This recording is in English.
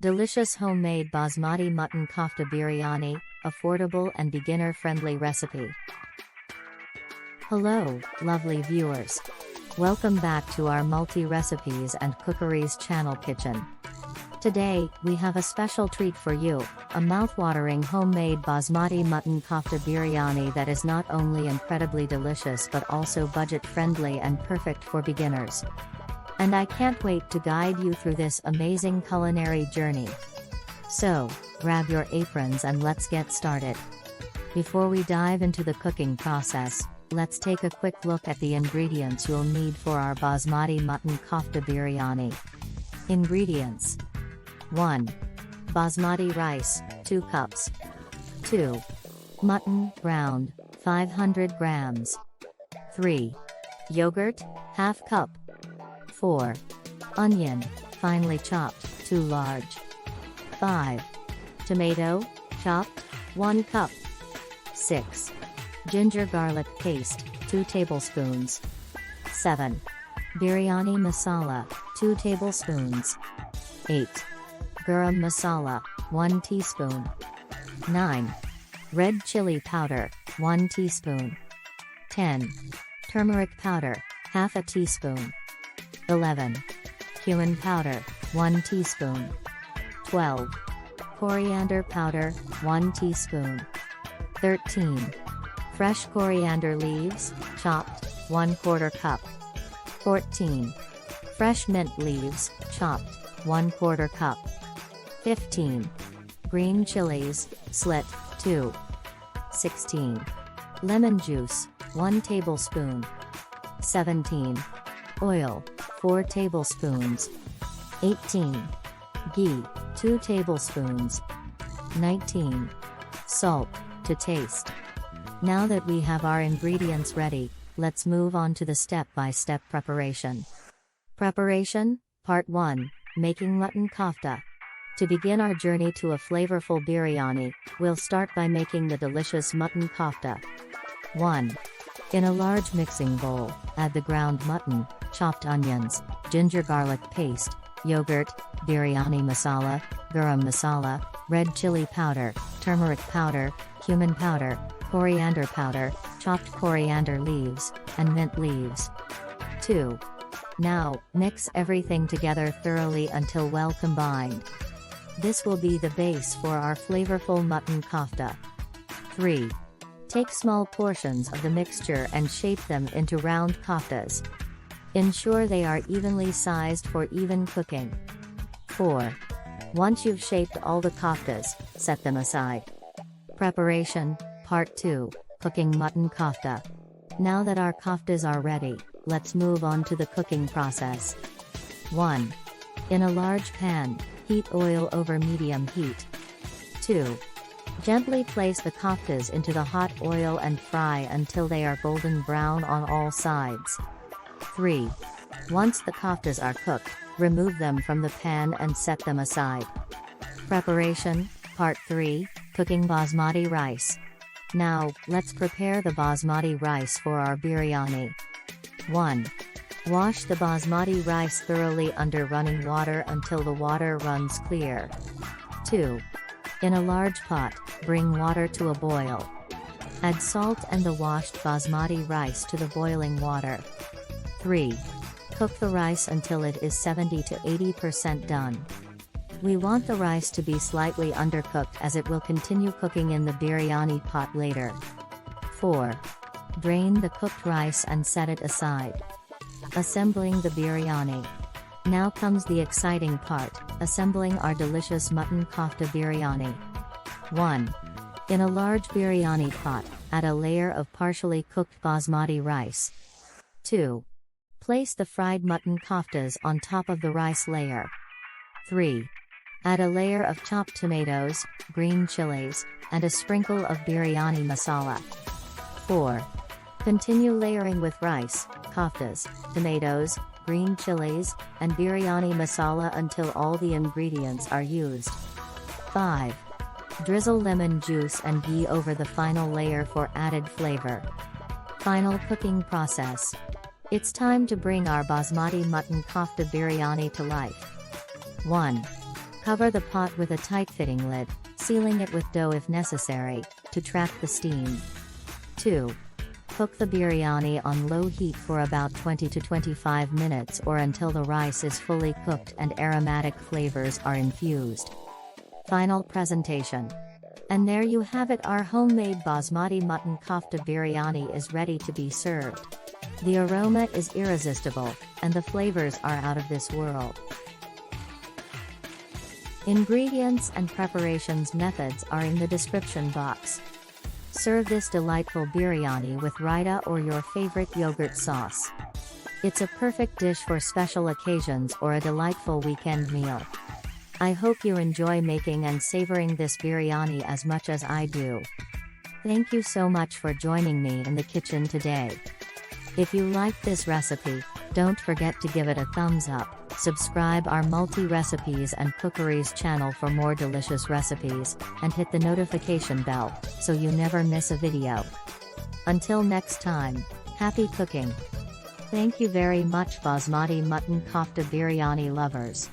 Delicious homemade Basmati Mutton Kofta Biryani, affordable and beginner-friendly recipe. Hello, lovely viewers. Welcome back to our multi-recipes and cookeries channel kitchen. Today, we have a special treat for you, a mouth-watering homemade Basmati Mutton Kofta Biryani that is not only incredibly delicious but also budget-friendly and perfect for beginners. And I can't wait to guide you through this amazing culinary journey. So, grab your aprons and let's get started. Before we dive into the cooking process, let's take a quick look at the ingredients you'll need for our Basmati Mutton Kofta Biryani. Ingredients: 1. Basmati rice, 2 cups. 2. Mutton, ground, 500 grams. 3. Yogurt, ½ cup. 4. Onion, finely chopped, 2 large. 5. Tomato, chopped, 1 cup. 6. Ginger garlic paste, 2 tablespoons. 7. Biryani masala, 2 tablespoons. 8. Garam masala, 1 teaspoon. 9. Red chili powder, 1 teaspoon. 10. Turmeric powder, ½ teaspoon. 11. Cumin powder, 1 teaspoon. 12. Coriander powder, 1 teaspoon. 13. Fresh coriander leaves, chopped, 1/4 cup. 14. Fresh mint leaves, chopped, 1/4 cup. 15. Green chilies, slit, 2. 16. Lemon juice, 1 tablespoon. 17. Oil, 4 tablespoons. 18. Ghee, 2 tablespoons. 19. Salt, to taste. Now that we have our ingredients ready, let's move on to the step-by-step preparation. Preparation, Part 1, Making Mutton Kofta. To begin our journey to a flavorful biryani, we'll start by making the delicious mutton kofta. 1. In a large mixing bowl, add the ground mutton, chopped onions, ginger garlic paste, yogurt, biryani masala, garam masala, red chili powder, turmeric powder, cumin powder, coriander powder, chopped coriander leaves, and mint leaves. 2. Now, mix everything together thoroughly until well combined. This will be the base for our flavorful mutton kofta. 3. Take small portions of the mixture and shape them into round koftas. Ensure they are evenly sized for even cooking. 4. Once you've shaped all the koftas, set them aside. Preparation, Part 2, Cooking Mutton Kofta. Now that our koftas are ready, let's move on to the cooking process. 1. In a large pan, heat oil over medium heat. 2. Gently place the koftas into the hot oil and fry until they are golden brown on all sides. 3. Once the koftas are cooked, remove them from the pan and set them aside. Preparation, Part 3, Cooking Basmati Rice. Now, let's prepare the basmati rice for our biryani. 1. Wash the basmati rice thoroughly under running water until the water runs clear. 2. In a large pot, bring water to a boil. Add salt and the washed basmati rice to the boiling water. 3. Cook the rice until it is 70 to 80% done. We want the rice to be slightly undercooked as it will continue cooking in the biryani pot later. 4. Drain the cooked rice and set it aside. Assembling the biryani. Now comes the exciting part, assembling our delicious mutton kofta biryani. 1. In a large biryani pot, add a layer of partially cooked basmati rice. 2. Place the fried mutton koftas on top of the rice layer. 3. Add a layer of chopped tomatoes, green chilies, and a sprinkle of biryani masala. 4. Continue layering with rice, koftas, tomatoes, green chilies, and biryani masala until all the ingredients are used. 5. Drizzle lemon juice and ghee over the final layer for added flavor. Final cooking process. It's time to bring our Basmati Mutton Kofta Biryani to life. 1. Cover the pot with a tight-fitting lid, sealing it with dough if necessary, to trap the steam. 2. Cook the biryani on low heat for about 20 to 25 minutes or until the rice is fully cooked and aromatic flavors are infused. Final presentation. And there you have it, our homemade Basmati Mutton Kofta Biryani is ready to be served. The aroma is irresistible, and the flavors are out of this world. Ingredients and preparations methods are in the description box. Serve this delightful biryani with raita or your favorite yogurt sauce. It's a perfect dish for special occasions or a delightful weekend meal. I hope you enjoy making and savoring this biryani as much as I do. Thank you so much for joining me in the kitchen today. If you liked this recipe, don't forget to give it a thumbs up, subscribe our multi-recipes and cookeries channel for more delicious recipes, and hit the notification bell, so you never miss a video. Until next time, happy cooking! Thank you very much Basmati Mutton Kofta Biryani lovers.